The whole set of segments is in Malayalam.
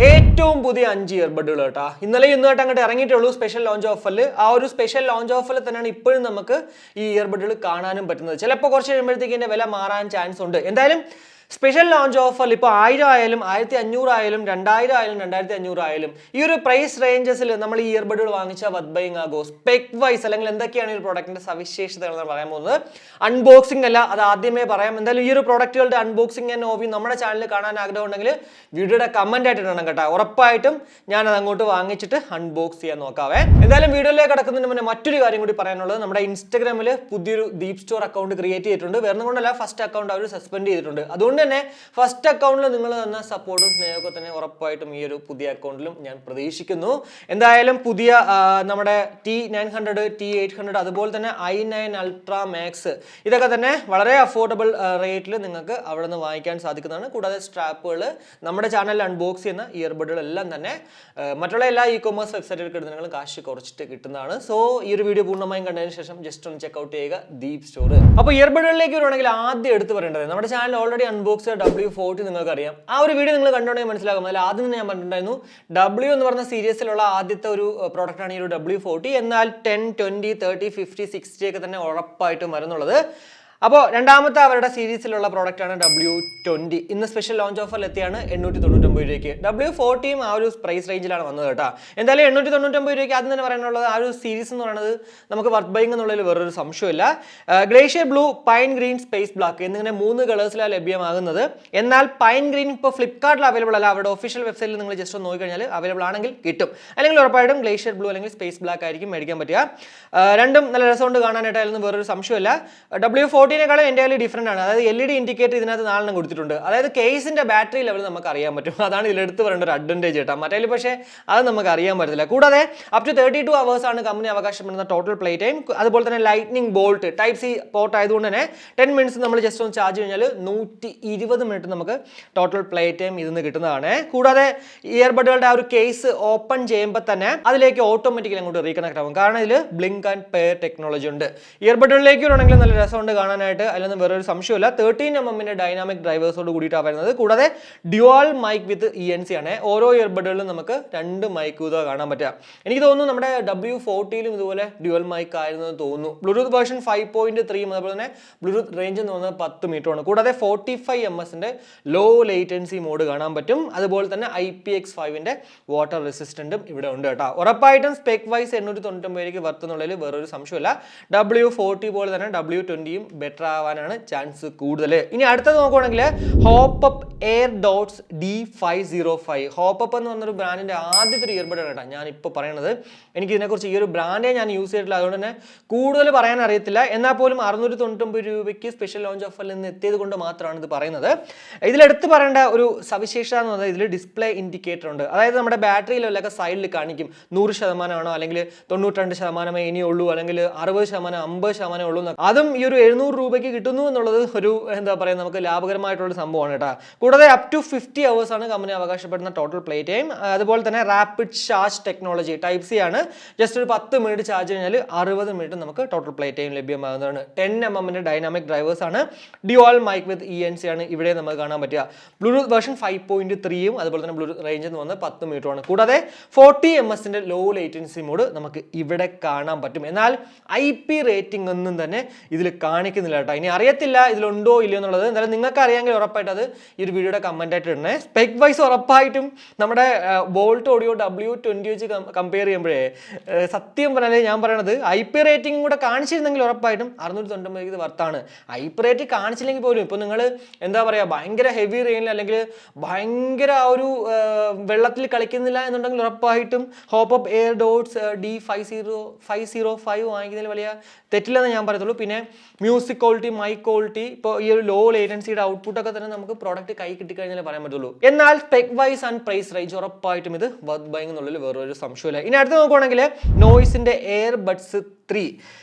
ഏറ്റവും പുതിയ 5 ഇയർബഡുകൾ കേട്ടോ. ഇന്നലെ ഇന്നായിട്ട് അങ്ങോട്ട് ഇറങ്ങിയിട്ടുള്ളൂ സ്പെഷ്യൽ ലോഞ്ച് ഓഫറിൽ. ആ ഒരു സ്പെഷ്യൽ ലോഞ്ച് ഓഫറിൽ തന്നെയാണ് ഇപ്പോഴും നമുക്ക് ഈ ഇയർബഡുകൾ കാണാനും പറ്റുന്നത്. ചിലപ്പോൾ കുറച്ച് കഴിയുമ്പോഴത്തേക്ക് ഇതിന്റെ വില മാറാൻ ചാൻസ് ഉണ്ട്. എന്തായാലും സ്പെഷ്യൽ ലോഞ്ച് ഓഫറിൽ ഇപ്പോൾ 1000 ആയാലും 1500 ആയാലും 2000 ആയാലും 2500 ആയാലും ഈ ഒരു പ്രൈസ് റേഞ്ചസിൽ നമ്മൾ ഈ ഇയർബഡുകൾ വാങ്ങിച്ചാൽ വത് ബൈങ് ആകോ? സ്പെക് വൈസ് അല്ലെങ്കിൽ എന്തൊക്കെയാണ് ഈ ഒരു പ്രോഡക്റ്റിന്റെ സവിശേഷതകൾ എന്ന് പറയാൻ പോകുന്നത്. അൺബോക്സിംഗ് അല്ല, അത് ആദ്യമേ പറയാം. എന്തായാലും ഈ ഒരു പ്രോഡക്റ്റുകളുടെ അൺബോക്സിംഗ് ആൻഡ് ഓവി നമ്മുടെ ചാനലിൽ കാണാൻ ആഗ്രഹം ഉണ്ടെങ്കിൽ വീഡിയോയുടെ കമന്റ് ആയിട്ട് ഇടണം കേട്ടോ. ഉറപ്പായിട്ടും ഞാൻ അത് അങ്ങോട്ട് വാങ്ങിച്ചിട്ട് അൺബോക്സ് ചെയ്യാൻ നോക്കാവേ. എന്തായാലും വീഡിയോയിലേക്ക് കിടക്കുന്നതിന് മുന്നേ മറ്റൊരു കാര്യം കൂടി പറയാനുള്ളത്, നമ്മുടെ ഇൻസ്റ്റാഗ്രാമിൽ പുതിയൊരു DeepZstore അക്കൗണ്ട് ക്രിയേറ്റ് ചെയ്തിട്ടുണ്ട്. വേറെ കൊണ്ടല്ല, ഫസ്റ്റ് അക്കൗണ്ട് അവർ സസ്പെൻഡ് ചെയ്തിട്ടുണ്ട്. അതുകൊണ്ട് തന്നെ ഫസ്റ്റ് അക്കൗണ്ടിൽ നിങ്ങൾ തന്ന സപ്പോർട്ടും സ്നേഹമൊക്കെ തന്നെ ഉറപ്പായിട്ടും ഈ ഒരു പുതിയ അക്കൗണ്ടിലും ഞാൻ പ്രതീക്ഷിക്കുന്നു. എന്തായാലും പുതിയ നമ്മുടെ T900, T800 അതുപോലെ തന്നെ i9 Ultra Max ഇതൊക്കെ തന്നെ വളരെ അഫോർഡബിൾ റേറ്റിൽ നിങ്ങൾക്ക് അവിടെ നിന്ന് വാങ്ങിക്കാൻ സാധിക്കുന്നതാണ്. കൂടാതെ സ്ട്രാപ്പുകൾ, നമ്മുടെ ചാനലിൽ അൺബോക്സ് ചെയ്യുന്ന ഇയർബഡുകളെല്ലാം തന്നെ മറ്റുള്ള എല്ലാ ഇ-കൊമേഴ്സ് വെബ്സൈറ്റുകൾക്ക് നിങ്ങൾ കാശ് കുറച്ചിട്ട് കിട്ടുന്നതാണ്. സോ ഈ ഒരു വീഡിയോ പൂർണ്ണമായും കണ്ടതിന് ശേഷം ജസ്റ്റ് ഒന്ന് ചെക്ക്ഔട്ട് ചെയ്യുക DeepZstore. അപ്പോൾ ഇയർബഡുകളിലേക്ക് വരുവാണെങ്കിൽ ആദ്യം എടുത്ത് പറയേണ്ടത്, നമ്മുടെ ചാനൽ ഓൾറെഡി അൺബോക്സ് W40 നിങ്ങൾക്ക് അറിയാം. ആ ഒരു വീഡിയോ നിങ്ങൾ കണ്ടുകൊണ്ടെങ്കിൽ മനസ്സിലാകും. അതിൽ ആദ്യം തന്നെ ഞാൻ പറഞ്ഞിട്ടുണ്ടായിരുന്നു, W എന്ന് പറഞ്ഞ സീരീസിലുള്ള ആദ്യത്തെ ഒരു പ്രോഡക്റ്റ് ആണ് ഈ ഒരു W40. എന്നാൽ 10, 20, 30, 50, 60 ഒക്കെ തന്നെ ഉറപ്പായിട്ടും വരുന്നുള്ളത്. അപ്പോൾ രണ്ടാമത്തെ അവരുടെ സീരീസിലുള്ള പ്രോഡക്റ്റ് ആണ് W20. ഇന്ന് സ്പെഷ്യൽ ലോഞ്ച് ഓഫറിൽ എത്തിയാണ് 899 രൂപയ്ക്ക്. W40യും ആ ഒരു പ്രൈസ് റേഞ്ചിലാണ് വന്നത് കേട്ടോ. എന്തായാലും 899 രൂപയ്ക്ക് ആദ്യം തന്നെ പറയാനുള്ളത്, ആ ഒരു സീരീസ് എന്ന് പറയുന്നത് നമുക്ക് വർത്ത് ബൈങ് എന്നുള്ളതിൽ വേറൊരു സംശയമില്ല. Glacier blue, pine green, space black എന്നിങ്ങനെ 3 കളേഴ്സിലാണ് ലഭ്യമാകുന്നത്. എന്നാൽ പൈൻ ഗ്രീൻ ഇപ്പോൾ ഫ്ലിപ്കാർട്ടിൽ അവൈലബിൾ അല്ല. അവരുടെ ഒഫീഷ്യൽ വെബ്സൈറ്റിൽ നിങ്ങൾ ജസ്റ്റ് ഒന്ന് നോക്കിക്കഴിഞ്ഞാൽ അവൈലബിൾ ആണെങ്കിൽ കിട്ടും. അല്ലെങ്കിൽ ഉറപ്പായിട്ടും ഗ്ലേഷ്യർ ബ്ലൂ അല്ലെങ്കിൽ സ്പേസ് ബ്ലാക്ക് ആയിരിക്കും മേടിക്കാൻ പറ്റുക. രണ്ടും നല്ല രസമുണ്ട് കാണാനായിട്ടായിരുന്നു, വേറൊരു സംശയമില്ല. W40 എൻ്റയർലി ഡിഫറൻ്റ് ആണ്. അതായത് LED ഇൻഡിക്കേറ്റർ ഇതിനകത്ത് 4 കൊടുത്തിട്ടുണ്ട്. അതായത് കേസിന്റെ ബാറ്ററി ലെവൽ നമുക്ക് അറിയാൻ പറ്റും. അതാണ് ഇതിലെടുത്ത് പറയേണ്ട ഒരു അഡ്വാൻറ്റേജ് കേട്ടോ. മറ്റേ പക്ഷേ അത് നമുക്ക് അറിയാൻ പറ്റില്ല. കൂടാതെ അപ് ടു 32 hours ആണ് കമ്പനി അവകാശപ്പെടുന്ന ടോട്ടൽ പ്ലേ ടൈം. അതുപോലെ തന്നെ lightning bolt type C port ആയതുകൊണ്ട് തന്നെ 10 മിനിറ്റ്സ് നമ്മൾ ജസ്റ്റ് ഒന്ന് ചാർജ് കഴിഞ്ഞാൽ 120 മിനിറ്റ് നമുക്ക് ടോട്ടൽ പ്ലേ ടൈം ഇതിന്ന് കിട്ടുന്നതാണ്. കൂടാതെ ഇയർബഡുകളുടെ ആ ഒരു കേസ് ഓപ്പൺ ചെയ്യുമ്പോൾ തന്നെ അതിലേക്ക് ഓട്ടോമാറ്റിക്കലി അങ്ങോട്ട് റീകണക്ട് ആവും. കാരണം ഇതിൽ ബ്ലിങ്ക് ആൻഡ് പെയർ ടെക്നോളജി ഉണ്ട്. ഇയർബഡുകളിലേക്ക് വേണമെങ്കിൽ നല്ല രസമുണ്ട് കാണാനായിട്ട്, അതിലൊന്നും വേറൊരു സംശയമില്ല. 13mm ഡൈനാമിക് ഡ്രൈവേഴ്സോട് കൂടിയിട്ടാണ് വരുന്നത്. കൂടാതെ ഡ്യുവൽ മൈക്ക് വിത്ത് ENC ആണ്. ഓരോ ഇയർബഡുകളിലും നമുക്ക് 2 മൈക്ക് കാണാൻ പറ്റുക. എനിക്ക് തോന്നുന്നു നമ്മുടെ W40യിലും ഇതുപോലെ ഡ്യുവൽ മൈക്ക് ആയിരുന്നു തോന്നുന്നു. ബ്ലൂടൂത്ത് വേർഷൻ 5.3 അതുപോലെ തന്നെ ബ്ലൂടൂത്ത് റേഞ്ച് എന്ന് പറയുന്നത് 10 മീറ്ററാണ്. കൂടാതെ 45 ms ലോ ലേറ്റൻസി മോഡ് കാണാൻ പറ്റും. അതുപോലെ തന്നെ IPX5 വാട്ടർ റെസിസ്റ്റന്റും ഇവിടെ ഉണ്ട് കേട്ടോ. ഉറപ്പായിട്ടും സ്പെക് വൈസ് 899 വർത്ത് എന്നുള്ളതിൽ വേറൊരു സംശയമില്ല. W40 പോലെ തന്നെ W20യും ബെറ്റർ ആവാനാണ് ചാൻസ് കൂടുതൽ. ഇനി അടുത്തത് നോക്കുവാണെങ്കിൽ Hoppup D505. Hoppup എന്ന് പറഞ്ഞൊരു ബ്രാൻഡിന്റെ ആദ്യത്തെ ഒരു ഇയർബഡ് ആണ് കേട്ടോ ഞാൻ ഇപ്പോൾ പറയുന്നത്. എനിക്ക് ഇതിനെക്കുറിച്ച് ഈ ഒരു ബ്രാൻഡേ ഞാൻ യൂസ് ചെയ്തിട്ടില്ല, അതുകൊണ്ട് തന്നെ കൂടുതൽ പറയാൻ അറിയത്തില്ല. എന്നാൽ പോലും 699 രൂപയ്ക്ക് സ്പെഷ്യൽ ലോഞ്ച് ഓഫറിൽ നിന്ന് എത്തിയത് കൊണ്ട് മാത്രമാണ് ഇത് പറയുന്നത്. ഇതിലെടുത്ത് പറയേണ്ട ഒരു സവിശേഷത എന്ന് പറഞ്ഞാൽ ഇതിൽ ഡിസ്പ്ലേ ഇൻഡിക്കേറ്റർ ഉണ്ട്. അതായത് നമ്മുടെ ബാറ്ററി ലെവലൊക്കെ സൈഡിൽ കാണിക്കും 100% അല്ലെങ്കിൽ 92% ഇനിയുള്ളൂ, അല്ലെങ്കിൽ 60%, 50% ഉള്ളൂ. അതും ഈ ഒരു 700 രൂപയ്ക്ക് കിട്ടുന്നു എന്നുള്ളത് ഒരു എന്താ പറയുക, നമുക്ക് ലാഭകരമായിട്ടുള്ള സംഭവമാണ് കേട്ടോ. കൂടാതെ അപ് ടു 50 hours ആണ് കമ്പനി അവകാശപ്പെടുന്ന ടോട്ടൽ പ്ലേ ടൈം. അതുപോലെ തന്നെ rapid charge technology type C ആണ്. ജസ്റ്റ് ഒരു 10 മിനിറ്റ് ചാർജ് കഴിഞ്ഞാൽ 60 മിനിറ്റ് നമുക്ക് ടോട്ടൽ പ്ലേ ടൈം ലഭ്യമാകുന്നതാണ്. 10mm ഡൈനാമിക് ഡ്രൈവേഴ്സ് ആണ്. ഡ്യുവൽ മൈക്ക് വിത്ത് ENC ആണ് ഇവിടെ നമുക്ക് കാണാൻ പറ്റുക. ബ്ലൂടൂത്ത് വേർഷൻ 5.3യും അതുപോലെ തന്നെ ബ്ലൂടൂത്ത് റേഞ്ച് എന്ന് പറഞ്ഞാൽ 10 മീറ്ററാണ്. കൂടാതെ 40 ms ലോ ലേറ്റൻസി മോഡ് നമുക്ക് ഇവിടെ കാണാൻ പറ്റും. എന്നാൽ IP റേറ്റിംഗ് ഒന്നും തന്നെ ഇതിൽ കാണിക്കുന്നില്ല കേട്ടോ. ഇനി അറിയത്തില്ല ഇതിലുണ്ടോ ഇല്ലയോ എന്നുള്ളത്. എന്തായാലും നിങ്ങൾക്ക് അറിയാമെങ്കിൽ ഉറപ്പായിട്ട് അത് ഈ ഒരു വീഡിയോയുടെ കമന്റ് ആയിട്ട് ഇടണേ. സ്പെക് വൈസ് ഉറപ്പായിട്ടും നമ്മുടെ ബോൾട്ട് ഓഡിയോ W20 വെച്ച് കമ്പയർ ചെയ്യുമ്പോഴേ സത്യം പറഞ്ഞാൽ ഞാൻ പറയണത് IP റേറ്റിംഗും കൂടെ കാണിച്ചിരുന്നെങ്കിൽ ഉറപ്പായിട്ടും 699 ഇത് വർത്താണ്. IP റേറ്റ് കാണിച്ചില്ലെങ്കിൽ പോലും ഇപ്പോൾ നിങ്ങൾ എന്താ പറയുക, ഭയങ്കര ഹെവി റെയിനിൽ അല്ലെങ്കിൽ ഭയങ്കര ആ ഒരു വെള്ളത്തിൽ കളിക്കുന്നില്ല എന്നുണ്ടെങ്കിൽ ഉറപ്പായിട്ടും Hoppup D505 വാങ്ങിക്കുന്നതിൽ വലിയ തെറ്റില്ലെന്ന് ഞാൻ പറയത്തുള്ളൂ. പിന്നെ മ്യൂസിക് ക്വാളിറ്റി, മൈക്ക് ക്വാളിറ്റി, ഇപ്പോൾ ഈ ഒരു ലോ ലേറ്റൻസിയുടെ ഔട്ട്പുട്ട് ഒക്കെ തന്നെ നമുക്ക് പ്രോഡക്റ്റ് കൈ കിട്ടിക്കഴിഞ്ഞാൽ പറയാൻ പറ്റുള്ളൂ. എന്നാൽ spec wise and price range ഉറപ്പായിട്ടും ഇത് വർത്ത് ബൈങ് എന്നുള്ളതിൽ വേറൊരു സംശയമില്ല. ഇനി അടുത്ത് നോക്കുവാണെങ്കിൽ നോയ്സിന്റെ എയർബഡ്സ് 3.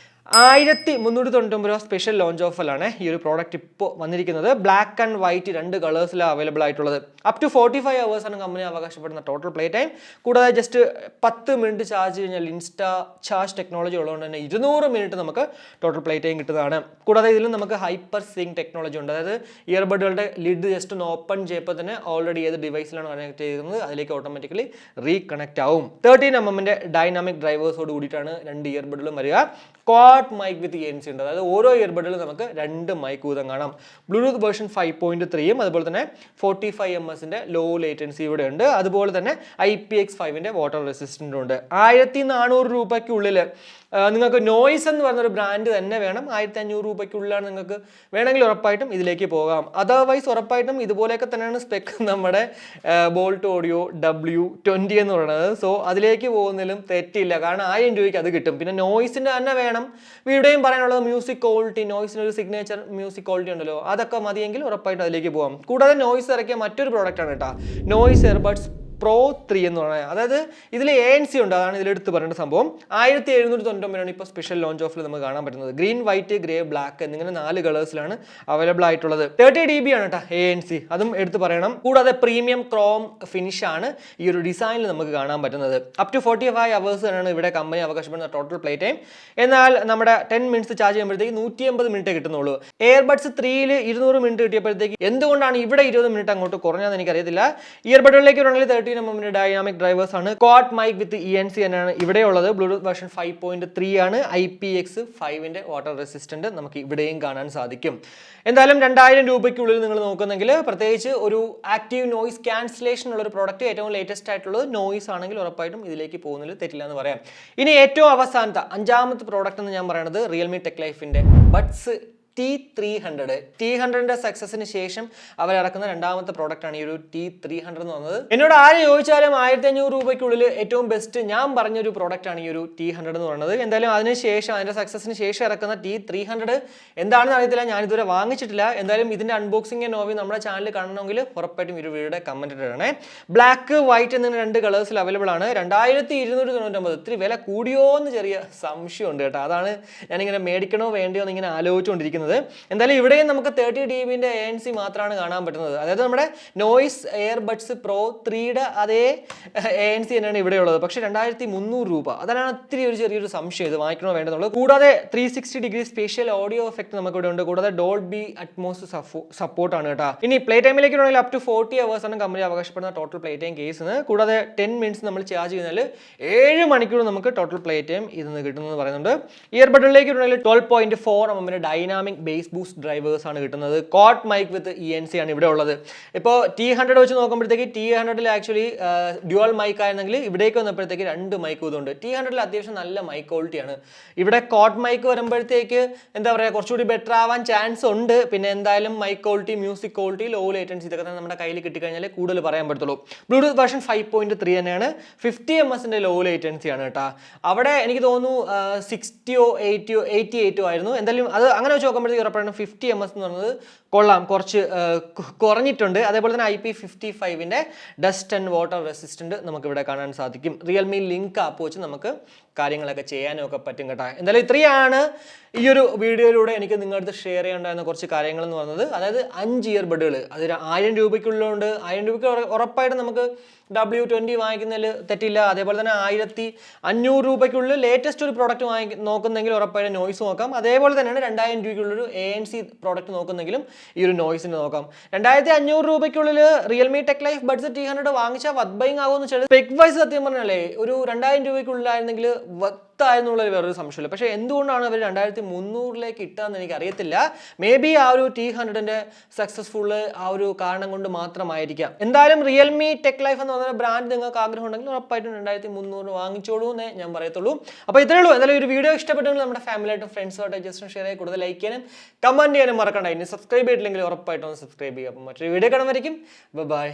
1399 സ്പെഷ്യൽ ലോഞ്ച് ഓഫറിലാണ് ഈ ഒരു പ്രോഡക്റ്റ് ഇപ്പോൾ വന്നിരിക്കുന്നത്. ബ്ലാക്ക് ആൻഡ് വൈറ്റ് 2 കളേഴ്സിലാണ് അവൈലബിൾ ആയിട്ടുള്ളത്. അപ് ടു 45 hours ആണ് കമ്പനി അവകാശപ്പെടുന്ന ടോട്ടൽ പ്ലേ ടൈം. കൂടാതെ ജസ്റ്റ് 10 മിനിറ്റ് ചാർജ് കഴിഞ്ഞാൽ ഇൻസ്റ്റാ ചാർജ് ടെക്നോളജി ഉള്ളതുകൊണ്ട് തന്നെ 200 മിനിറ്റ് നമുക്ക് ടോട്ടൽ പ്ലേ ടൈം കിട്ടുന്നതാണ്. കൂടാതെ ഇതിൽ നമുക്ക് ഹൈപ്പർ സിങ്ക് ടെക്നോളജി ഉണ്ട്. അതായത് ഇയർബഡുകളുടെ ലിഡ് ജസ്റ്റ് ഒന്ന് ഓപ്പൺ ചെയ്യുമ്പോൾ തന്നെ ഓൾറെഡി ഏത് ഡിവൈസിലാണ് കണക്ട് ചെയ്യുന്നത് അതിലേക്ക് ഓട്ടോമാറ്റിക്കലി റീകണക്ട് ആവും. 13mm ഡൈനാമിക് ഡ്രൈവേഴ്സോട് കൂടിയിട്ടാണ് 2 ഇയർബഡുകളും വരിക. ക്വാഡ് മൈക്ക് വിത്ത് ANC ഉണ്ട്. അതായത് ഓരോ ഇയർബഡിലും നമുക്ക് 2 മൈക്ക് വീതം കാണാം. ബ്ലൂടൂത്ത് വേർഷൻ 5.3യും അതുപോലെ തന്നെ 45ms ലോ ലേറ്റൻസി ഇവിടെ ഉണ്ട്. അതുപോലെ തന്നെ IPX5 വാട്ടർ റെസിസ്റ്റൻറ്റും ഉണ്ട്. 1400 രൂപയ്ക്കുള്ളിൽ നിങ്ങൾക്ക് നോയ്സ് എന്ന് പറഞ്ഞൊരു ബ്രാൻഡ് തന്നെ വേണം. 1500 രൂപയ്ക്കുള്ളിലാണ് നിങ്ങൾക്ക് വേണമെങ്കിൽ ഉറപ്പായിട്ടും ഇതിലേക്ക് പോകാം. അതർവൈസ് ഉറപ്പായിട്ടും ഇതുപോലെയൊക്കെ തന്നെയാണ് സ്പെക്ക് നമ്മുടെ ബോൾട്ട് ഓഡിയോ W20 എന്ന് പറയുന്നത്. സോ അതിലേക്ക് പോകുന്നതിലും തെറ്റില്ല, കാരണം 1000 രൂപയ്ക്ക് അത് കിട്ടും. പിന്നെ നോയ്സിൻ്റെ തന്നെ വേണം. ഇവിടെയും പറയാനുള്ളത് മ്യൂസിക് ക്വാളിറ്റി, നോയ്സിന് ഒരു സിഗ്നേച്ചർ മ്യൂസിക് ക്വാളിറ്റി ഉണ്ടല്ലോ, അതൊക്കെ മതിയെങ്കിൽ ഉറപ്പായിട്ടും അതിലേക്ക് പോകാം. കൂടാതെ നോയ്സ് ഇറക്കിയ മറ്റൊരു പ്രോഡക്റ്റാണ് കേട്ടോ, നോയ്സ് എയർബഡ്സ് Pro 3 എന്ന് പറയുന്നത്. അതായത് ഇതിൽ ANC ഉണ്ട്, അതാണ് ഇതിലെടുത്ത് പറയേണ്ട സംഭവം. 1799 ഇപ്പോൾ സ്പെഷ്യൽ ലോഞ്ച് ഓഫിൽ നമുക്ക് കാണാൻ പറ്റുന്നത്. ഗ്രീൻ, വൈറ്റ്, ഗ്രേ, ബ്ലാക്ക് എന്നിങ്ങനെ 4 കളേഴ്സിലാണ് അവൈലബിൾ ആയിട്ടുള്ളത്. 30 dB ആണ് കേട്ടോ ANC, അതും എടുത്ത് പറയണം. കൂടാതെ പ്രീമിയം ക്രോം ഫിനിഷ് ആണ് ഈ ഒരു ഡിസൈനിൽ നമുക്ക് കാണാൻ പറ്റുന്നത്. അപ് ടു 45 hours ആണ് ഇവിടെ കമ്പനി അവകാശപ്പെടുന്ന ടോട്ടൽ പ്ലേ ടൈം. എന്നാൽ നമ്മുടെ 10 മിനിറ്റ്സ് ചാർജ് ചെയ്യുമ്പോഴത്തേക്ക് 180 മിനിറ്റ് കിട്ടുന്നുള്ളൂ. എയർബഡ്സ് 3ൽ 200 മിനിറ്റ് കിട്ടിയപ്പോഴത്തേക്ക് എന്തുകൊണ്ടാണ് ഇവിടെ 20 മിനിറ്റ് അങ്ങോട്ട് കുറഞ്ഞതെന്ന് എനിക്കറിയത്തില്ല. ഇയർബഡുകളിലേക്ക് ഉണ്ടെങ്കിൽ 13mm ഡൈനാമിക് ഡ്രൈവേഴ്സ് ആണ്. ക്വാഡ് മൈക്ക് വിത്ത് ANC എന്നാണ് ഇവിടെ ഉള്ളത്. ബ്ലൂടൂത്ത് വേർഷൻ 5.3 ആണ്. IPX5 വാട്ടർ റെസിസ്റ്റന്റ് നമുക്ക് ഇവിടെയും കാണാൻ സാധിക്കും. എന്തായാലും 2000 രൂപയ്ക്കുള്ളിൽ നിങ്ങൾ നോക്കുന്നെങ്കിൽ പ്രത്യേകിച്ച് ഒരു ആക്റ്റീവ് നോയ്സ് ക്യാൻസലേഷൻ ഉള്ള ഒരു പ്രോഡക്റ്റ്, ഏറ്റവും ലേറ്റസ്റ്റ് ആയിട്ടുള്ളത് നോയ്സ് ആണെങ്കിൽ ഉറപ്പായിട്ടും ഇതിലേക്ക് പോകുന്നതിൽ തെറ്റില്ല എന്ന് പറയാം. ഇനി ഏറ്റവും അവസാനത്തെ 5ാമത്തെ പ്രോഡക്റ്റ് എന്ന് ഞാൻ പറയുന്നത് റിയൽമി ടെക്ലൈഫിന്റെ ബഡ്സ് T300 സക്സസിന് ശേഷം അവർ ഇറക്കുന്ന 2ാമത്തെ പ്രോഡക്റ്റ് ആണ് ഈ ഒരു T300 എന്ന് പറയുന്നത്. എന്നോട് ആര് ചോദിച്ചാലും 1500 രൂപയ്ക്കുള്ളിൽ ഏറ്റവും ബെസ്റ്റ് ഞാൻ പറഞ്ഞൊരു പ്രോഡക്റ്റ് ആണ് ഈ ഒരു T100 എന്ന് പറയുന്നത്. എന്തായാലും അതിനുശേഷം അതിന്റെ സക്സസിന് ശേഷം ഇറക്കുന്ന T300 എന്താണെന്ന് അറിയത്തില്ല, ഞാൻ ഇതുവരെ വാങ്ങിച്ചിട്ടില്ല. എന്തായാലും ഇതിന്റെ അൺബോക്സിംഗ് ആൻഡ് നോവി നമ്മുടെ ചാനൽ കാണണമെങ്കിൽ ഉറപ്പായിട്ടും ഈ വീഡിയോയുടെ കമന്റ് ഇടണേ. ബ്ലാക്ക്, വൈറ്റ് എന്ന 2 കളേഴ്സിൽ അവൈലബിൾ ആണ്. 2299. ഇത്തിരി വില കൂടിയോ എന്ന് ചെറിയ സംശയമുണ്ട് കേട്ടോ. അതാണ് ഞാനിങ്ങനെ മേടിക്കണോ വേണ്ടിയോ എന്ന് ഇങ്ങനെ ആലോചിച്ചുകൊണ്ടിരിക്കുന്നത്. എന്തായാലും ഇവിടെയും നമുക്ക് 30 dB ANC മാത്രമാണ് കാണാൻ പറ്റുന്നത്. അതായത് നമ്മുടെ നോയ്സ് എയർബഡ്സ് Pro 3യുടെ അതേ ANC തന്നെയാണ് ഇവിടെ ഉള്ളത്. പക്ഷേ 2300 രൂപ, അതാണ് ഒത്തിരി ചെറിയൊരു സംശയം, ഇത് വാങ്ങിക്കണോ വേണ്ടെന്നുള്ളത്. കൂടാതെ 360 ഡിഗ്രി സ്പേഷ്യൽ ഓഡിയോ എഫക്ട് നമുക്ക് ഇവിടെ ഉണ്ട്. കൂടാതെ ഡോൾബി അറ്റ്മോസ് സപ്പോർട്ടാണ് കേട്ടോ. ഇനി പ്ലേ ടൈമിലേക്ക് ഉണ്ടെങ്കിൽ അപ് ടു 40 hours ആണ് കമ്പനി അവകാശപ്പെടുന്ന ടോട്ടൽ പ്ലേ ടൈം കേസിന്. കൂടാതെ 10 മിനിറ്റ്സ് നമ്മൾ ചാർജ് ചെയ്യുന്നതിൽ 7 മണിക്കൂർ നമുക്ക് ടോട്ടൽ പ്ലേ ടൈം ഇതിന് കിട്ടുന്നത് പറയുന്നുണ്ട്. ഇയർബഡിലേക്ക് ഉണ്ടെങ്കിൽ 12.4mm dynamic base boost drivers ആണ് കിട്ടുന്നത്. ക്വാഡ് മൈക്ക് വിത്ത് ANC ആണ് ഇവിടെ ഉള്ളത്. ഇപ്പോൾ T100 വെച്ച് നോക്കുമ്പോഴത്തേക്ക് T100 ആക്ച്വലി ഡ്യുവൽ മൈക്ക് ആയിരുന്നെങ്കിൽ ഇവിടേക്ക് വന്നപ്പോഴത്തേക്ക് 2 മൈക്ക് ഇതുണ്ട്. T100 അത്യാവശ്യം നല്ല മൈക്ക് ക്വാളിറ്റിയാണ്. ഇവിടെ ക്വാഡ് മൈക്ക് വരുമ്പോഴത്തേക്ക് എന്താ പറയുക, കുറച്ചുകൂടി ബെറ്റർ ആവാൻ ചാൻസ് ഉണ്ട്. പിന്നെ എന്തായാലും mic quality, music quality, low latency ഇതൊക്കെ തന്നെ നമ്മുടെ കയ്യിൽ കിട്ടിക്കഴിഞ്ഞാൽ കൂടുതൽ പറയാൻ പറ്റത്തുള്ളൂ. ബ്ലൂടൂത്ത് വേർഷൻ 5.3 തന്നെയാണ്. 50ms ലോ ലേറ്റൻസി ആണ് കേട്ടോ. അവിടെ എനിക്ക് തോന്നുന്നു 60 88 ആയിരുന്നു. എന്തായാലും അത് അങ്ങനെ വെച്ച് നോക്കുമ്പോഴത്തേക്ക് ഉറപ്പാണ് 50ms എന്ന് പറയുന്നത് കൊള്ളാം, കുറച്ച് കുറഞ്ഞിട്ടുണ്ട്. അതേപോലെ തന്നെ IP55 dust and water resistant നമുക്ക് ഇവിടെ കാണാൻ സാധിക്കും. റിയൽമി ലിങ്ക് ആപ്പ് വെച്ച് നമുക്ക് കാര്യങ്ങളൊക്കെ ചെയ്യാനും ഒക്കെ പറ്റും കേട്ടോ. എന്തായാലും ഇത്രയാണ് ഈ ഒരു വീഡിയോയിലൂടെ എനിക്ക് നിങ്ങളുടെ ഷെയർ ചെയ്യേണ്ടായിരുന്ന കുറച്ച് കാര്യങ്ങൾ എന്ന് പറയുന്നത്. അതായത് 5 ഇയർബഡുകൾ, അത് 1000 രൂപയ്ക്കുള്ളതുകൊണ്ട് 1000 രൂപയ്ക്ക് ഉറപ്പായിട്ട് നമുക്ക് W20 വാങ്ങിക്കുന്നതിൽ തെറ്റില്ല. അതേപോലെ തന്നെ 1500 രൂപയ്ക്കുള്ളിൽ ലേറ്റസ്റ്റ് ഒരു പ്രോഡക്റ്റ് നോക്കുന്നെങ്കിൽ ഉറപ്പായിട്ട് നോയ്സ് നോക്കാം. അതേപോലെ തന്നെയാണ് 2000 രൂപയ്ക്കുള്ളൊരു ANC പ്രോഡക്റ്റ് നോക്കുന്നെങ്കിലും ഈ ഒരു നോയ്സിന് നോക്കാം. 2500 രൂപയ്ക്കുള്ളിൽ റിയൽമി ടെക്ലൈഫ് ബഡ്സ് T100 വാങ്ങിച്ചാൽ വത് ബൈങ് ആകുമെന്ന് വെച്ചാൽ സ്പെക് വൈസ് സത്യം പറഞ്ഞാലേ ഒരു 2000 രൂപയ്ക്കുള്ളിലായിരുന്നെങ്കിൽ വത്തായിരുന്നുള്ള വേറൊരു സംശയമില്ല. പക്ഷേ എന്തുകൊണ്ടാണ് അവർ 2300 ഇട്ടതെന്ന് എനിക്ക് അറിയത്തില്ല. മേ ബി ആ ഒരു T100 സക്സസ്ഫുൾ ആ ഒരു കാരണം കൊണ്ട് മാത്രമായിരിക്കാം. എന്തായാലും റിയൽമി ടെക്ലൈഫ് എന്ന് പറഞ്ഞ ബ്രാൻഡ് നിങ്ങൾക്ക് ആഗ്രഹം ഉണ്ടെങ്കിൽ ഉറപ്പായിട്ടും 2300 വാങ്ങിച്ചോളൂ എന്നേ ഞാൻ പറയത്തുള്ളൂ. അപ്പോൾ ഇത്രയേ ഉള്ളൂ. എന്തായാലും ഒരു വീഡിയോ ഇഷ്ടപ്പെട്ടെങ്കിൽ നമ്മുടെ ഫാമിലിയായിട്ടും ഫ്രണ്ട്സുമായിട്ട് ജസ്റ്റ് ഷെയർ ചെയ്ത് കൂടുതൽ ലൈക്ക് ചെയ്യാനും കമന്റ് ചെയ്യാനും മറക്കണ്ട. ഇനി സബ്സ്ക്രൈബ് ചെയ്തിട്ടില്ലെങ്കിൽ ഉറപ്പായിട്ടും ഒന്ന് സബ്സ്ക്രൈബ് ചെയ്യുക. അപ്പോൾ മറ്റൊരു വീഡിയോ കാണുമായിരിക്കും. ബൈ.